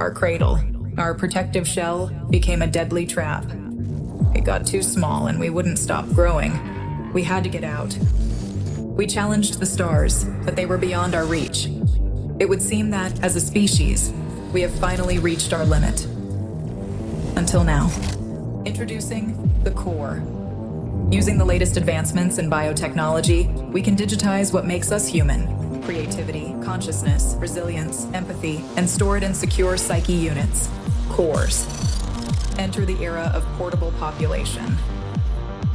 our cradle. Our protective shell became a deadly trap. It got too small and we wouldn't stop growing. We had to get out. We challenged the stars, but they were beyond our reach. It would seem that, as a species, we have finally reached our limit. Until now. Introducing the core. Using the latest advancements in biotechnology, we can digitize what makes us human. Creativity, consciousness, resilience, empathy, and store it in secure psyche units. Cores. Enter the era of portable population.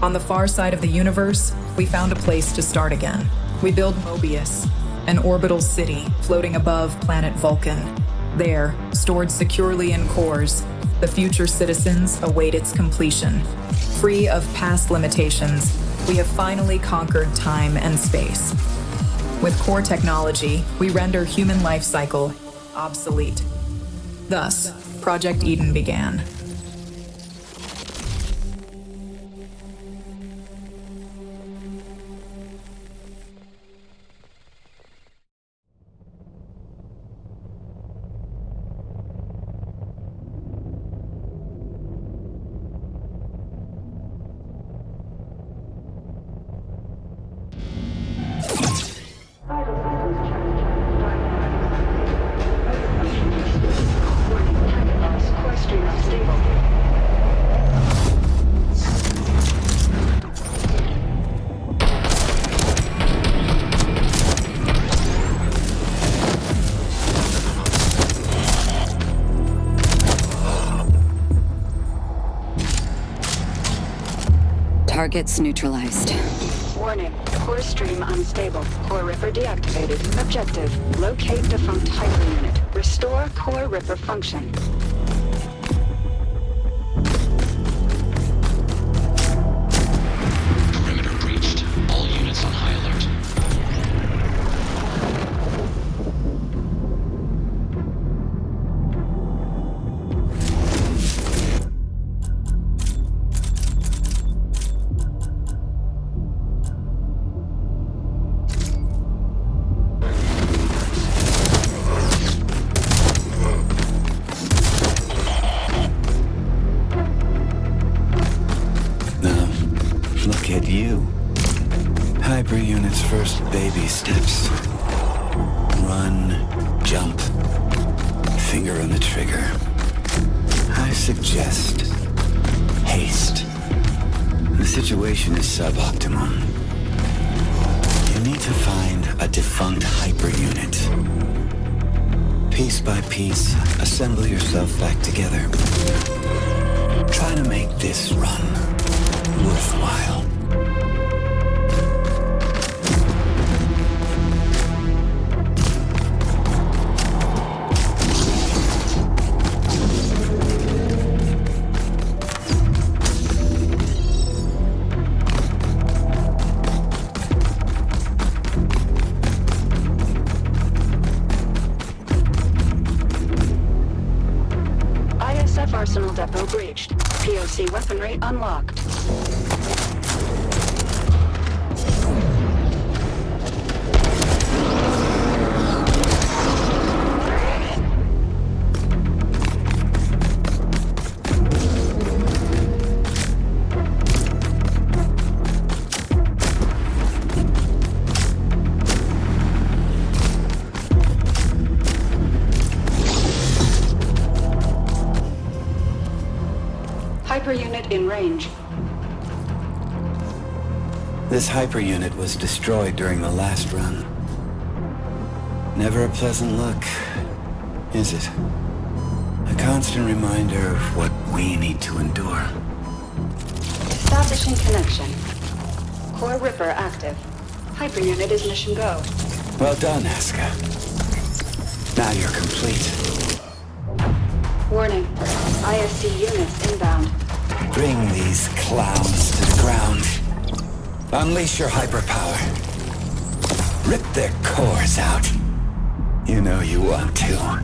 On the far side of the universe, we found a place to start again. We build Mobius, an orbital city floating above planet Vulcan. There, stored securely in cores, the future citizens await its completion. Free of past limitations, we have finally conquered time and space. With core technology, we render human life cycle obsolete. Thus, Project Eden began. Targets neutralized. Warning. Core stream unstable. Core Ripper deactivated. Objective. Locate defunct hyper unit. Restore Core Ripper function. Perimeter breached. All units on high alert. Look at you. Hyper Unit's first baby steps. Run, jump, finger on the trigger. I suggest haste. The situation is suboptimal. You need to find a defunct Hyper Unit. Piece by piece, assemble yourself back together. Try to make this run worthwhile. ISF Arsenal Depot breached. POC weaponry unlocked. Hyper unit in range. This Hyper Unit was destroyed during the last run. Never a pleasant look, is it? A constant reminder of what we need to endure. Establishing connection. Core Ripper active. Hyper unit is mission go. Well done, Aska. Now you're complete. Warning. ISC units inbound. Bring these clowns to the ground. Unleash your hyperpower. Rip their cores out. You know you want to.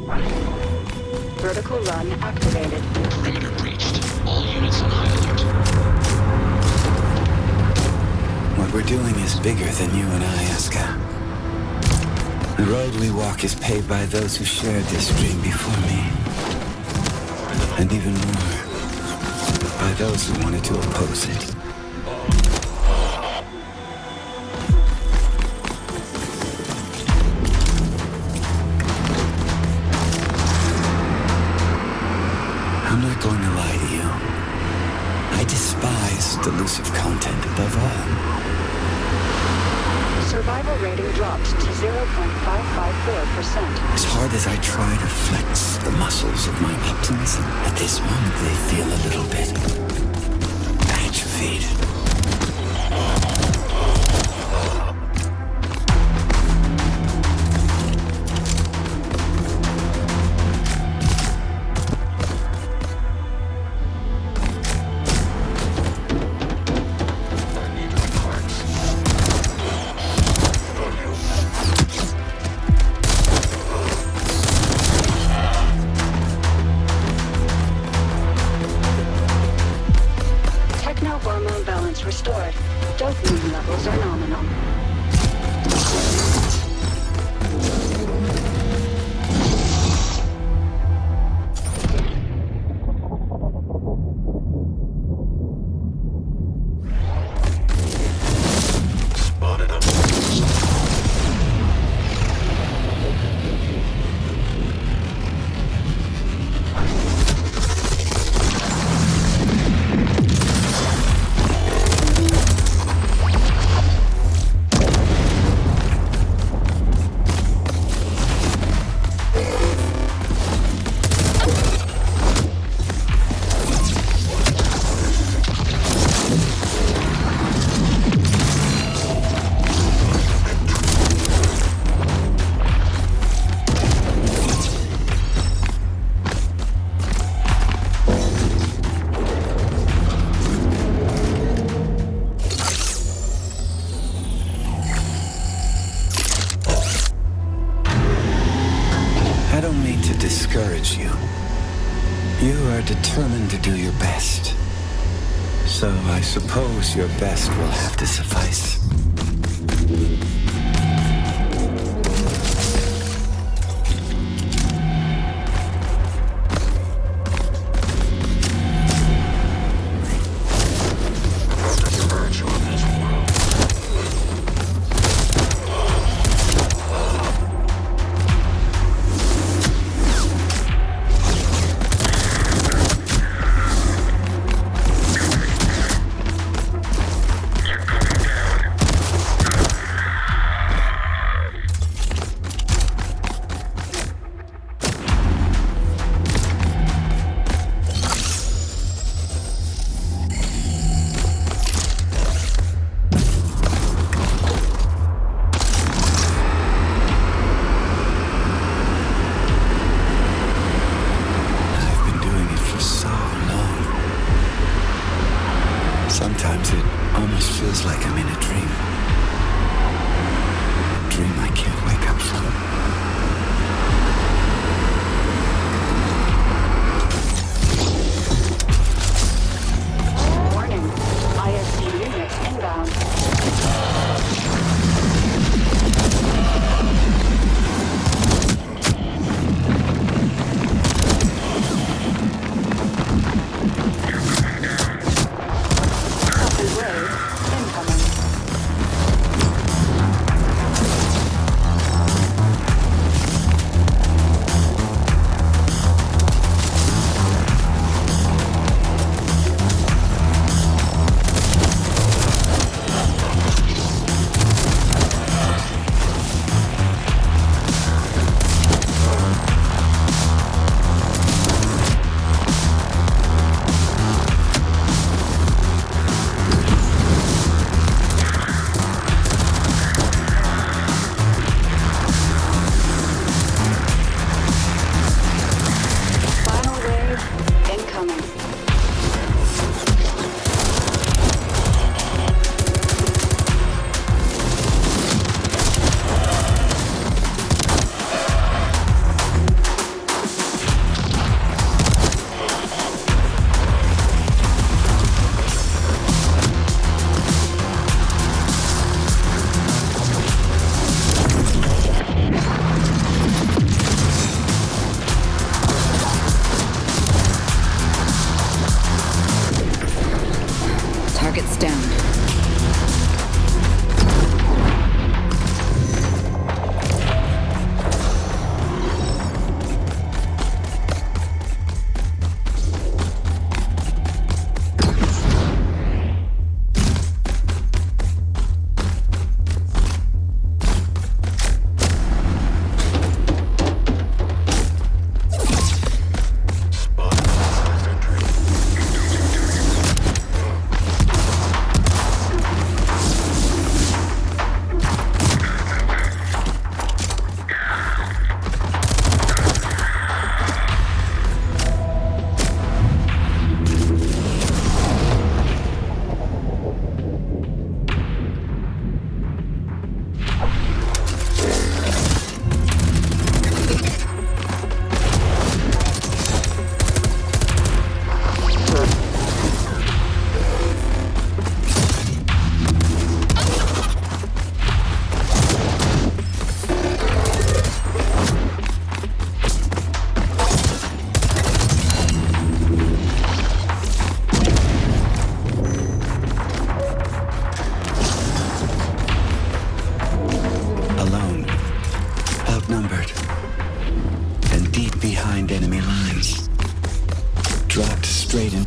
Vertical run activated. Perimeter breached. All units on high alert. What we're doing is bigger than you and I, Asuka. The road we walk is paved by those who shared this dream before me. And even more, by those who wanted to oppose it. I'm not going to lie to you. I despise delusive content above all. Survival rating dropped to 0.554%. As hard as I try to flex the muscles of my optimism, at this moment they feel a little bit atrophied. Hormone balance restored. Dopamine levels are nominal. Spotted him. I don't mean to discourage you. You are determined to do your best. So I suppose your best will have to suffice.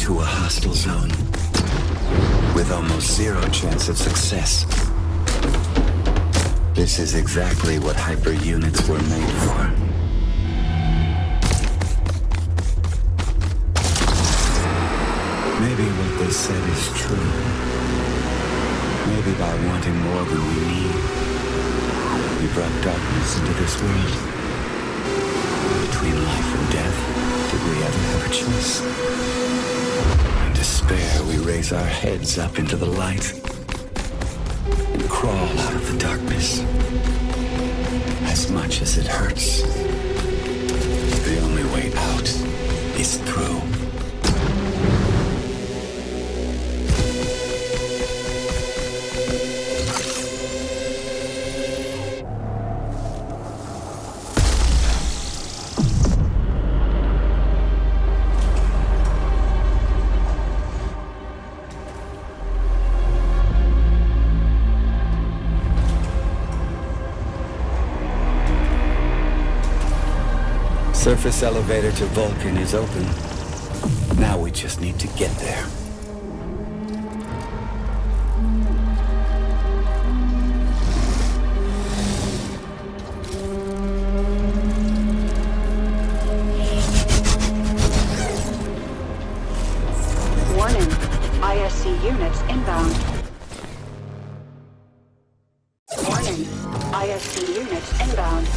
into a hostile zone with almost zero chance of success. This is exactly what hyper units were made for. Maybe what they said is true. Maybe by wanting more than we need, we brought darkness into this world. Between life and death, did we ever have a choice? In despair, we raise our heads up into the light and crawl out of the darkness. As much as it hurts, the only way out is through. Surface elevator to Vulcan is open. Now we just need to get there. Warning. ISC units inbound. Warning. ISC units inbound.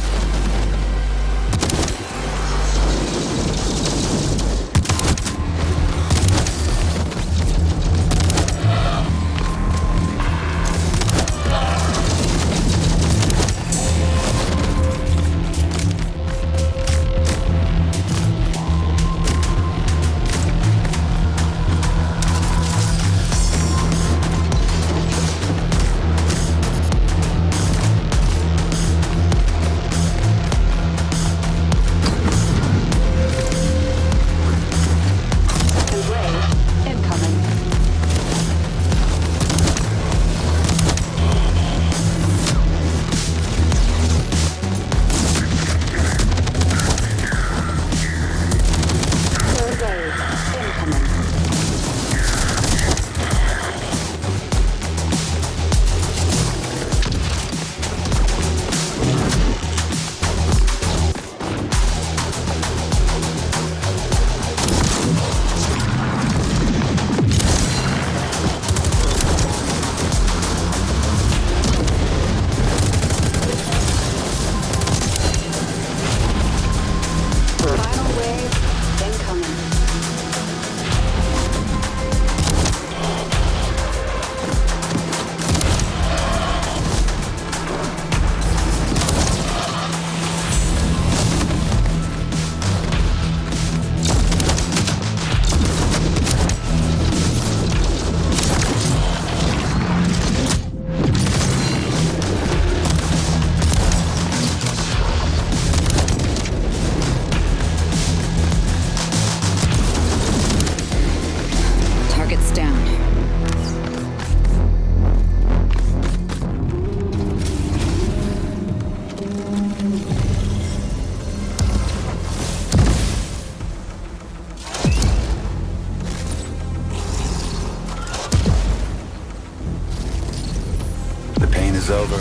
Is over.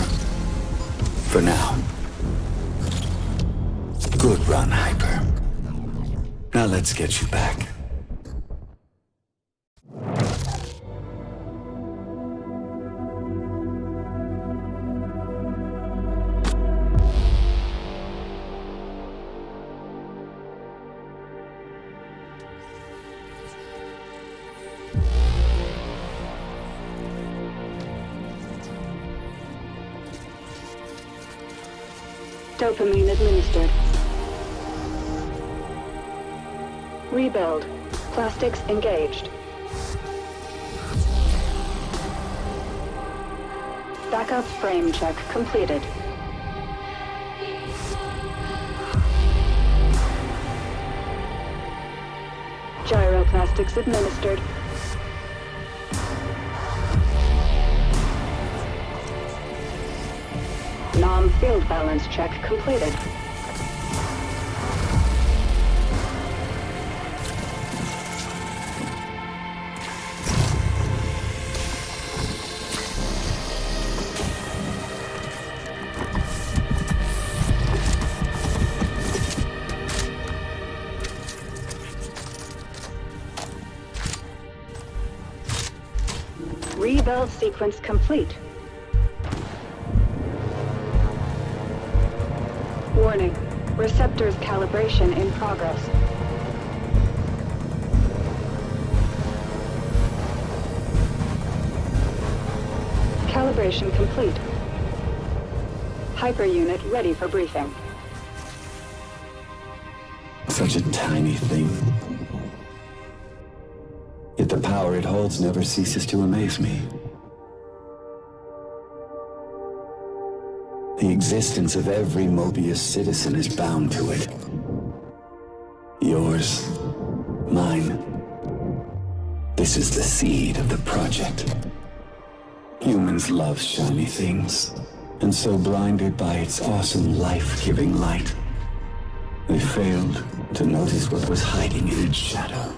For now. Good run, Hyper. Now let's get you back. Dopamine administered. Rebuild. Plastics engaged. Backup frame check completed. Gyroplastics administered. Nom field balance check completed. Rebuild sequence complete. Warning. Receptors calibration in progress. Calibration complete. Hyper unit ready for briefing. Such a tiny thing. Yet the power it holds never ceases to amaze me. The existence of every Mobius citizen is bound to it. Yours, mine. This is the seed of the project. Humans love shiny things, and so blinded by its awesome life-giving light, they failed to notice what was hiding in its shadow.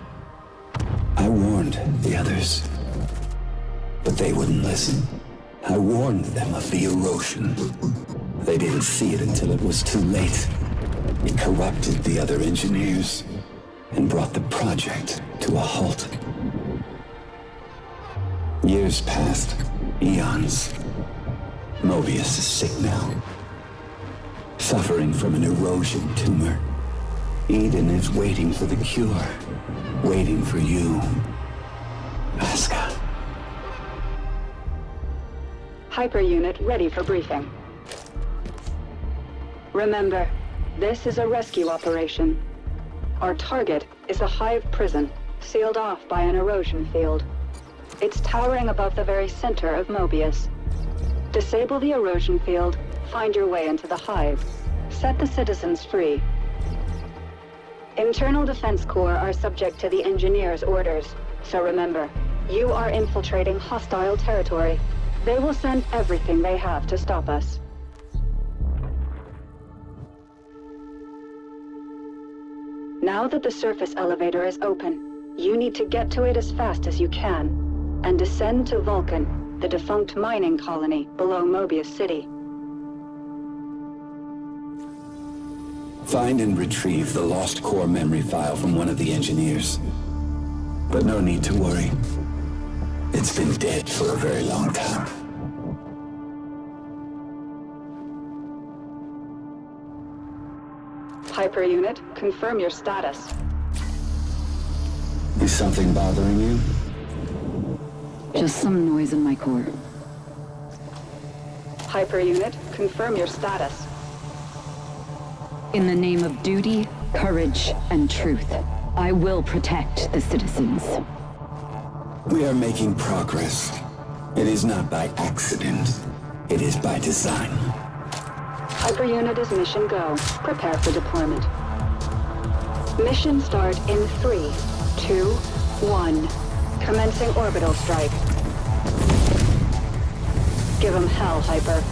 I warned the others, but they wouldn't listen. I warned them of the erosion. They didn't see it until it was too late. It corrupted the other engineers and brought the project to a halt. Years passed, eons. Mobius is sick now, suffering from an erosion tumor. Eden is waiting for the cure, waiting for you, Aska. Hyper unit ready for briefing. Remember, this is a rescue operation. Our target is a hive prison, sealed off by an erosion field. It's towering above the very center of Mobius. Disable the erosion field, find your way into the hive. Set the citizens free. Internal Defense Corps are subject to the engineers' orders. So remember, you are infiltrating hostile territory. They will send everything they have to stop us. Now that the surface elevator is open, you need to get to it as fast as you can, and descend to Vulcan, the defunct mining colony below Mobius City. Find and retrieve the lost core memory file from one of the engineers. But no need to worry. It's been dead for a very long time. Hyper unit, confirm your status. Is something bothering you? Just some noise in my core. Hyper unit, confirm your status. In the name of duty, courage, and truth, I will protect the citizens. We are making progress. It is not by accident. It is by design. Hyper unit is mission go. Prepare for deployment. Mission start in 3, 2, 1. Commencing orbital strike. Give 'em hell, Hyper.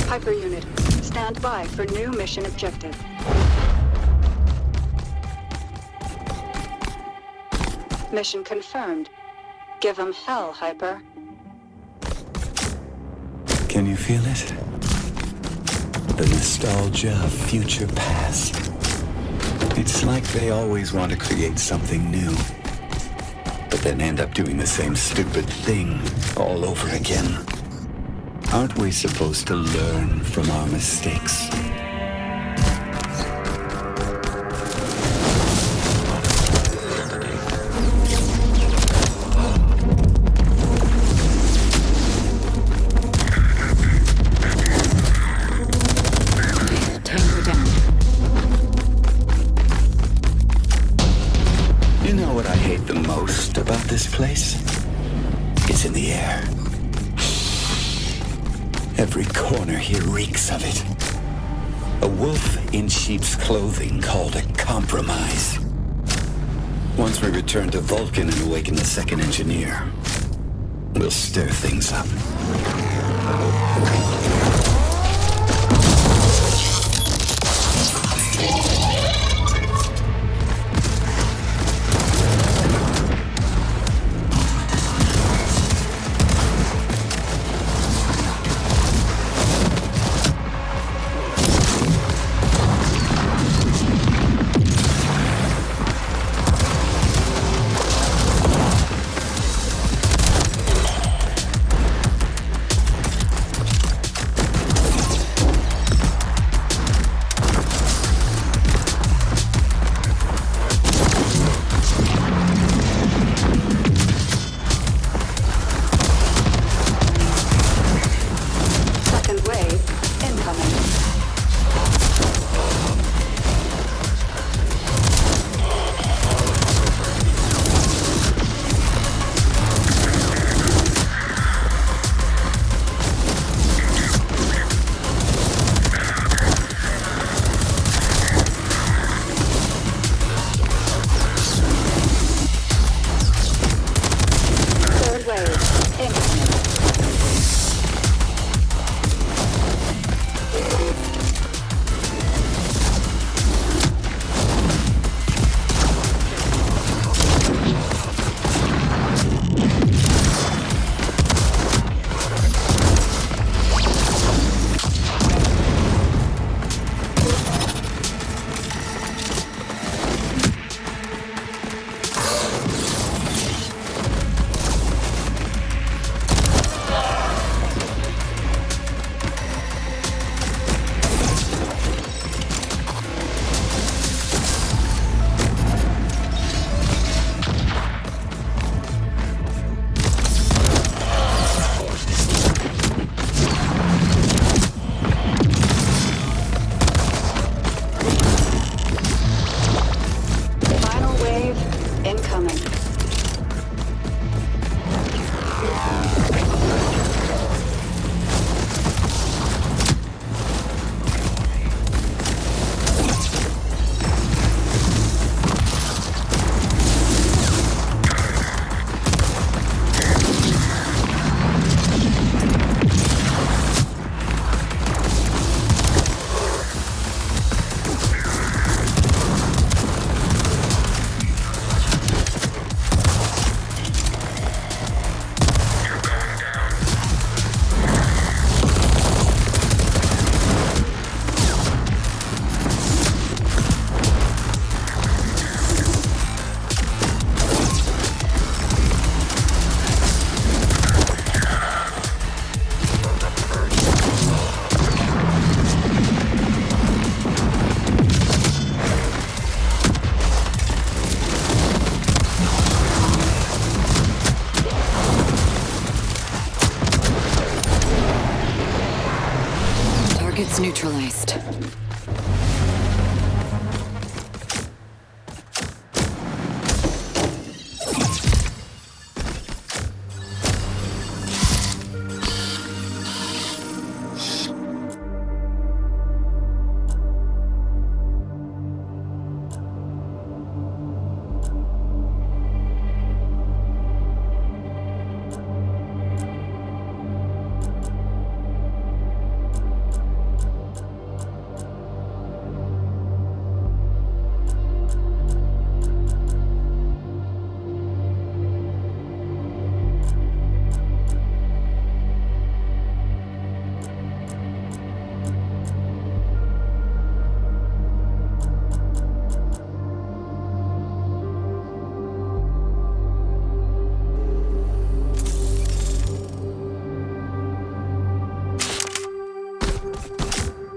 Hyper unit, stand by for new mission objective. Mission confirmed. Give 'em hell, Hyper. Can you feel it? The nostalgia of future past. It's like they always want to create something new, but then end up doing the same stupid thing all over again. Aren't we supposed to learn from our mistakes? Tango down. You know what I hate the most? most about this place? It's in the air. Every corner here reeks of it. A wolf in sheep's clothing called a compromise. Once we return to Vulcan and awaken the second engineer, we'll stir things up. Target's neutralized.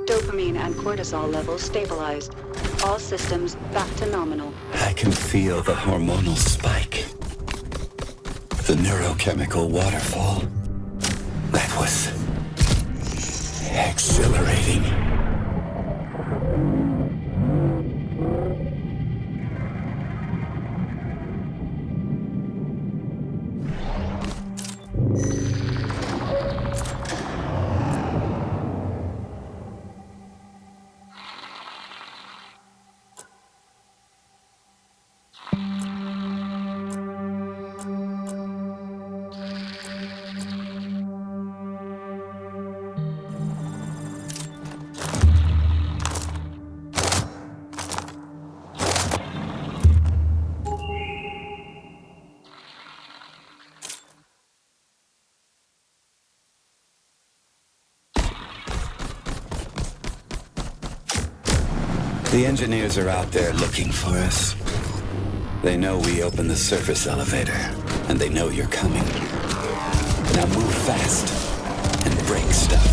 Dopamine and cortisol levels stabilized. All systems back to nominal. I can feel the hormonal spike. The neurochemical waterfall. That was exhilarating. The engineers are out there looking for us. They know we opened the surface elevator, and they know you're coming. Now move fast and break stuff.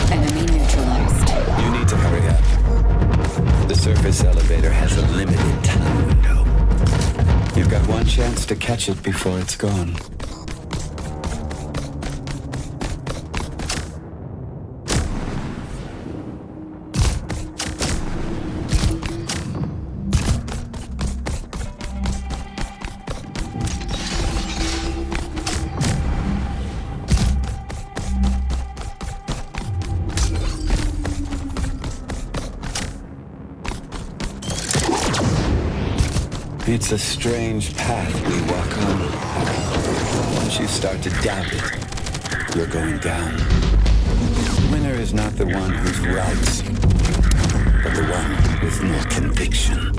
Enemy neutralized. You need to hurry up. The surface elevator has a limited time window. You've got one chance to catch it before it's gone. It's a strange path we walk on. Once you start to doubt it, you're going down. Winner is not the one who's right, but the one with more conviction.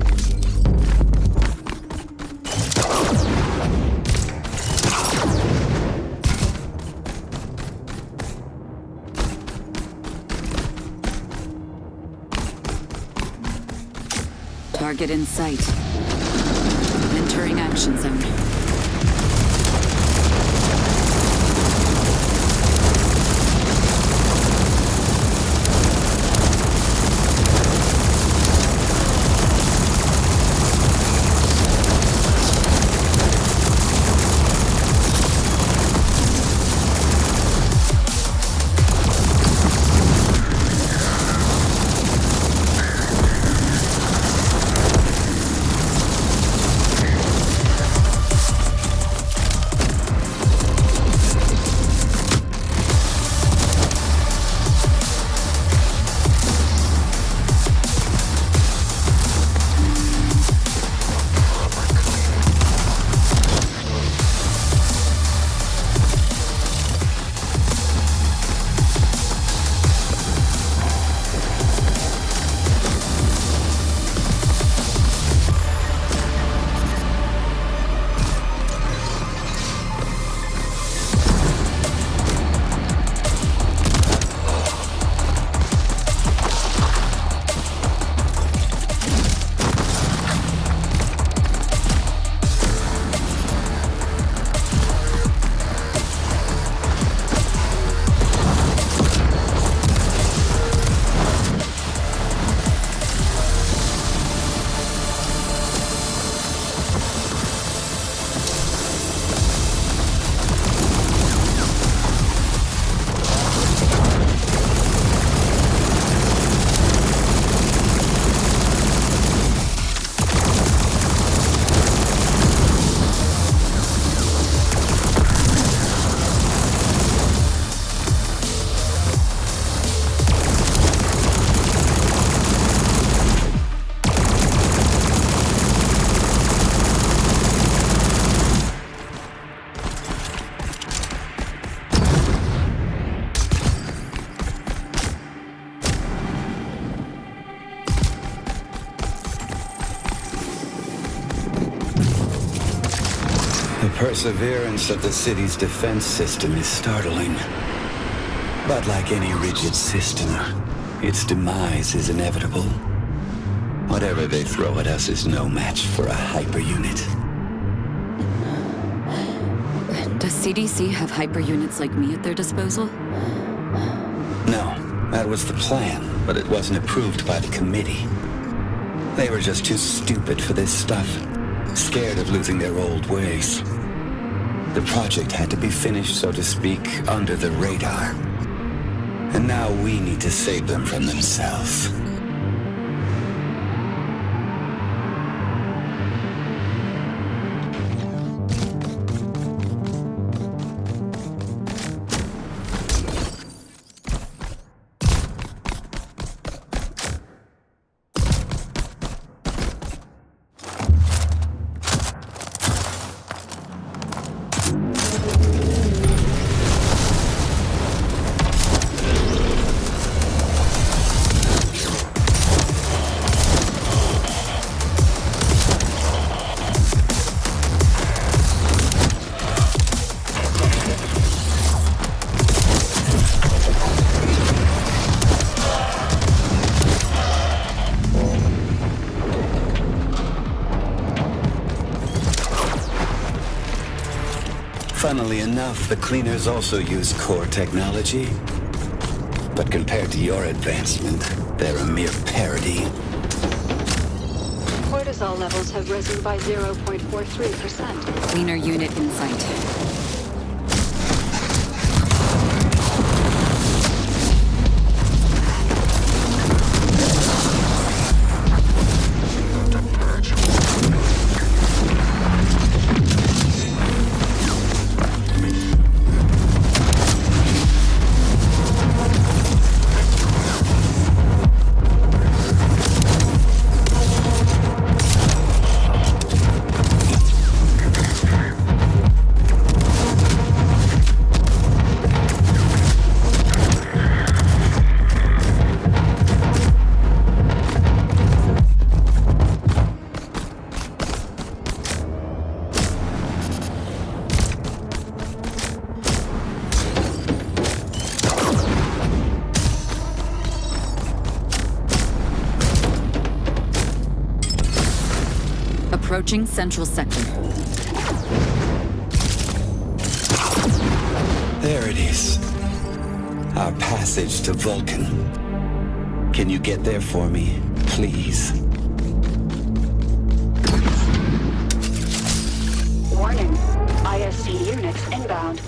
Target in sight. Entering action zone. The perseverance of the city's defense system is startling. But like any rigid system, its demise is inevitable. Whatever they throw at us is no match for a hyper unit. Does CDC have hyper units like me at their disposal? No, that was the plan, but it wasn't approved by the committee. They were just too stupid for this stuff, scared of losing their old ways. The project had to be finished, so to speak, under the radar. And now we need to save them from themselves. Funnily enough, the cleaners also use core technology. But compared to your advancement, they're a mere parody. Cortisol levels have risen by 0.43%. Cleaner unit in sight. Approaching Central Sector. There it is. Our passage to Vulcan. Can you get there for me, please? Warning. ISC units inbound.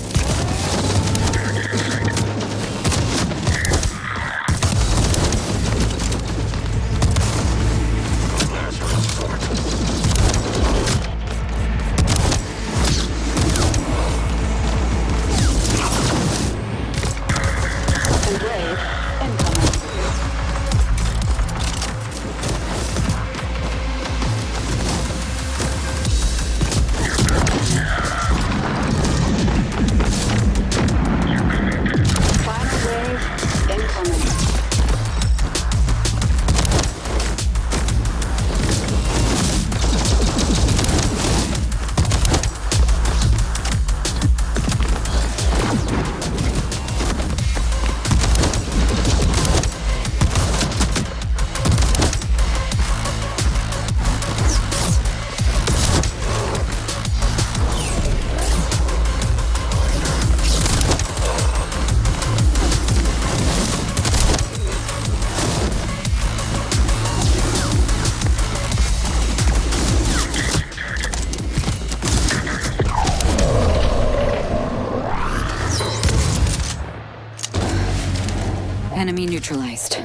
Enemy neutralized.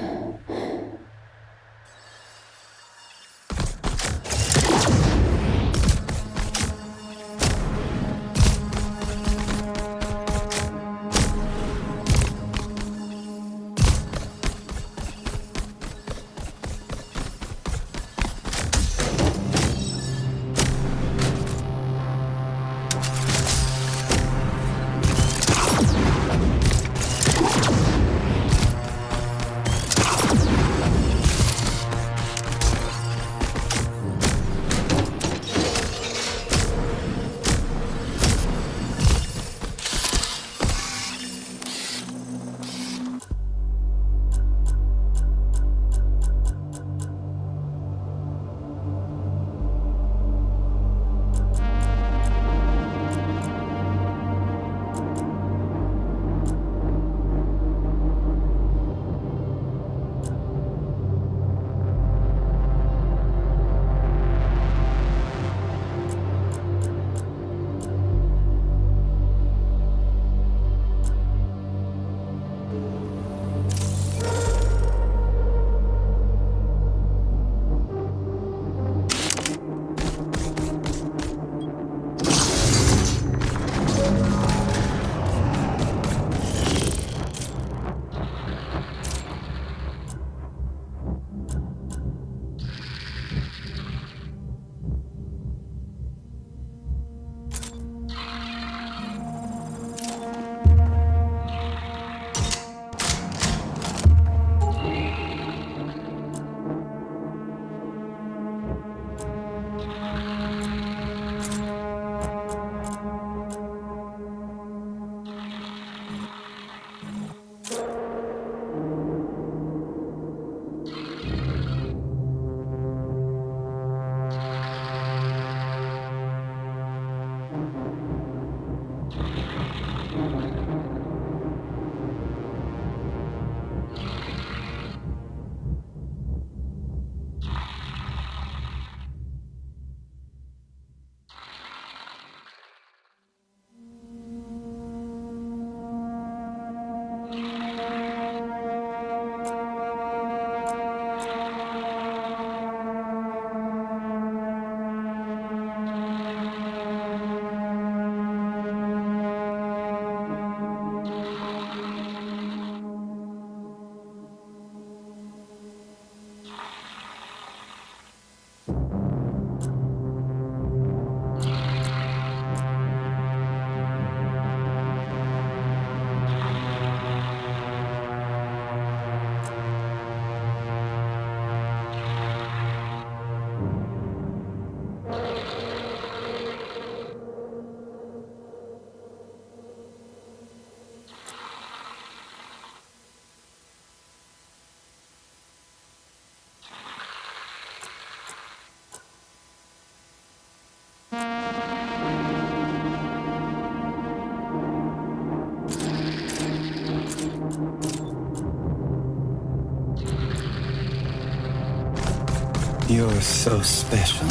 You're so special.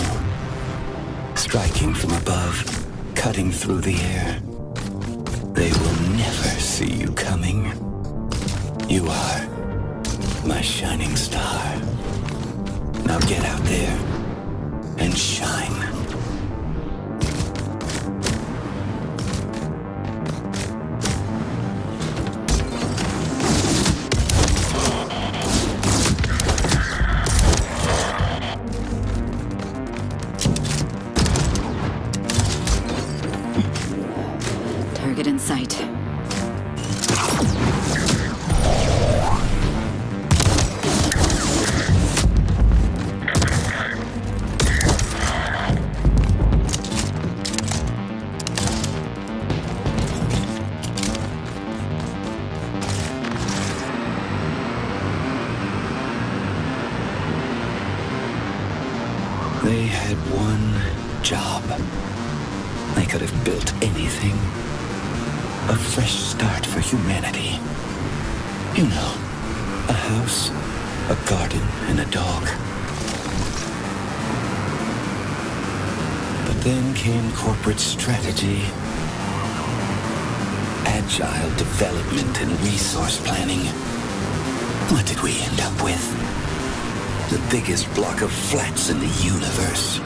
Striking from above, cutting through the air. They will never see you coming. You are my shining star. Now get out there and shine. Target in sight. They had one job. They could have built anything. A fresh start for humanity. You know, a house, a garden, and a dog. But then came corporate strategy, agile development, and resource planning. What did we end up with? The biggest block of flats in the universe.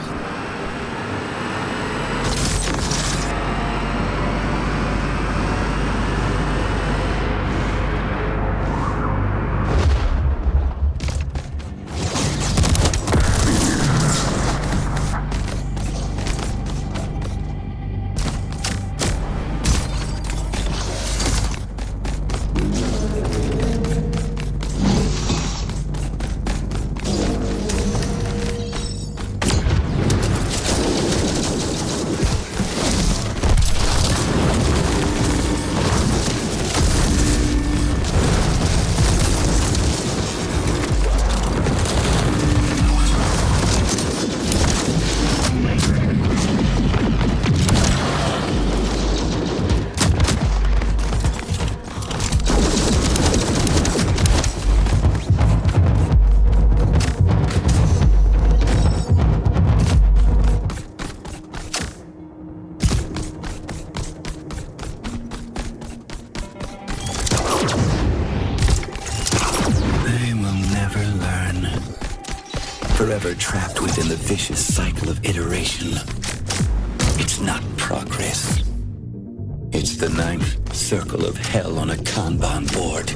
Forever trapped within the vicious cycle of iteration. It's not progress. It's the ninth circle of hell on a Kanban board.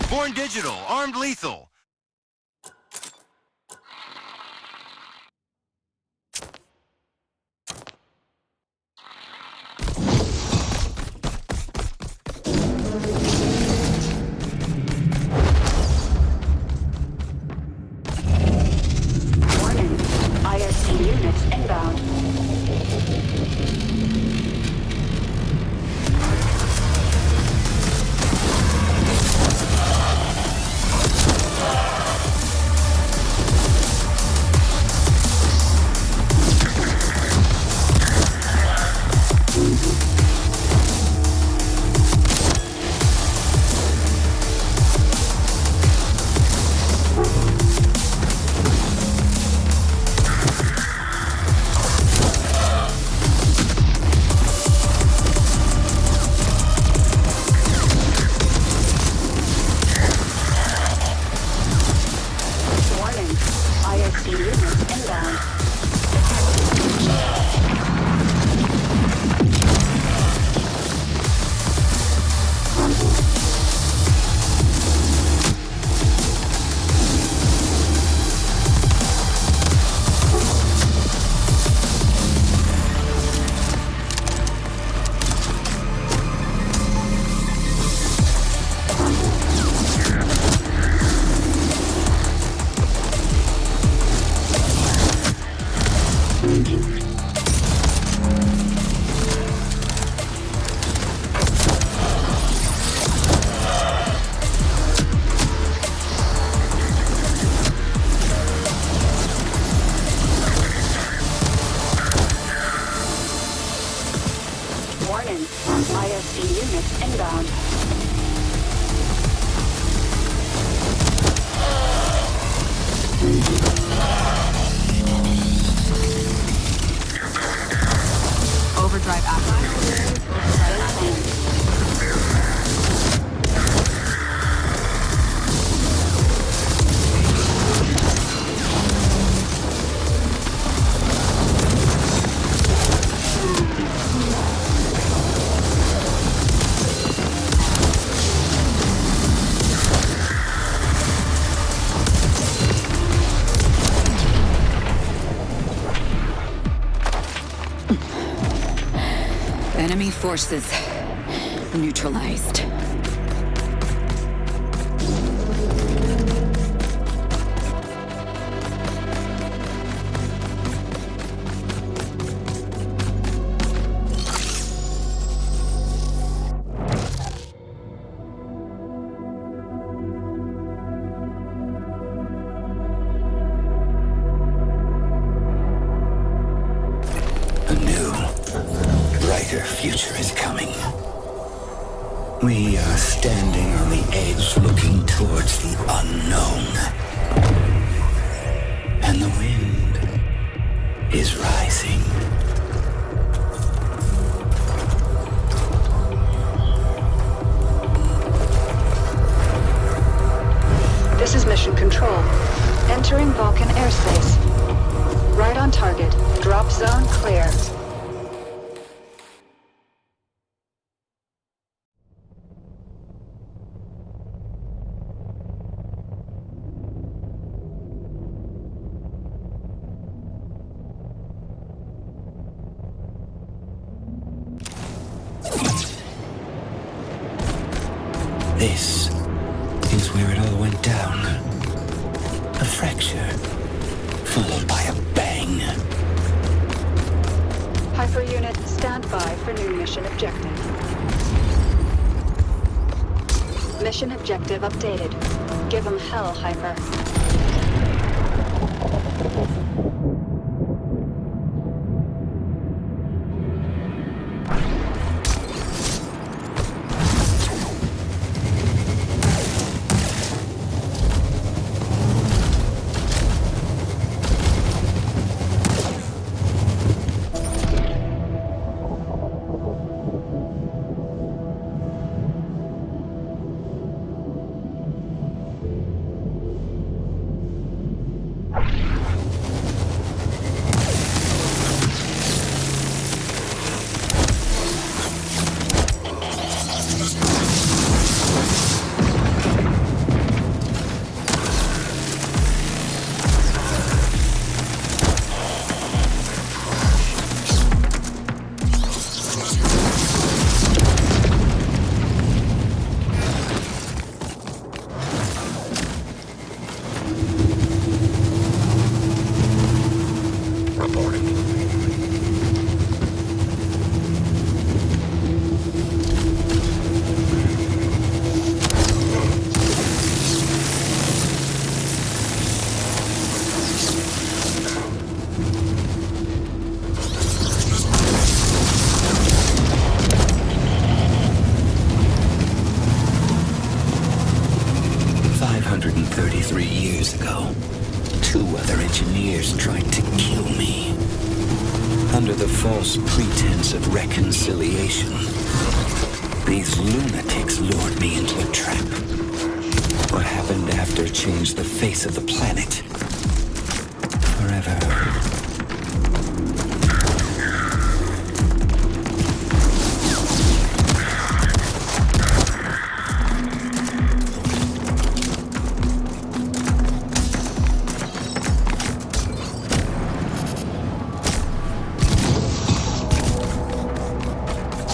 Born Digital, armed lethal. inbound. Warning, ISD units inbound. Warning, ISD units inbound. Overdrive active. Enemy forces neutralized. A new, brighter future is coming. We are standing on the edge looking towards the unknown. And the wind is rising. This is Mission Control. Entering Vulcan airspace. Right on target. Drop zone clear. This is where it all went down. A fracture, followed by a bang. Hyper unit, stand by for new mission objective. Mission objective updated. Give 'em hell, Hyper. engineers tried to kill me. Under the false pretense of reconciliation. These lunatics lured me into a trap. What happened after changed the face of the planet. Forever.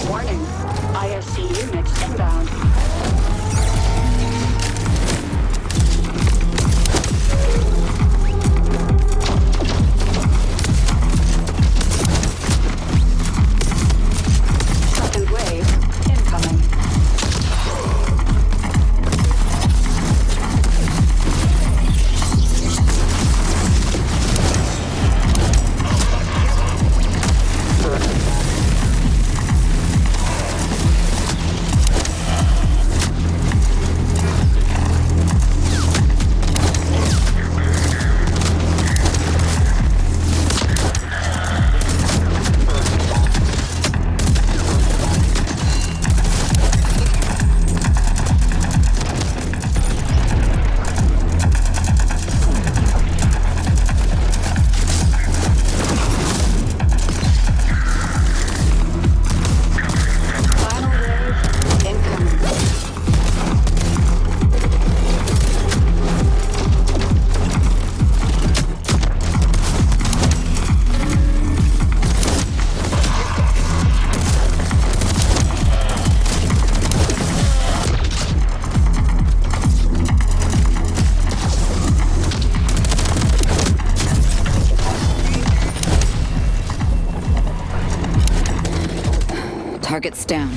Warning. ISC units inbound. Second wave incoming. Final wave incoming. Target's down.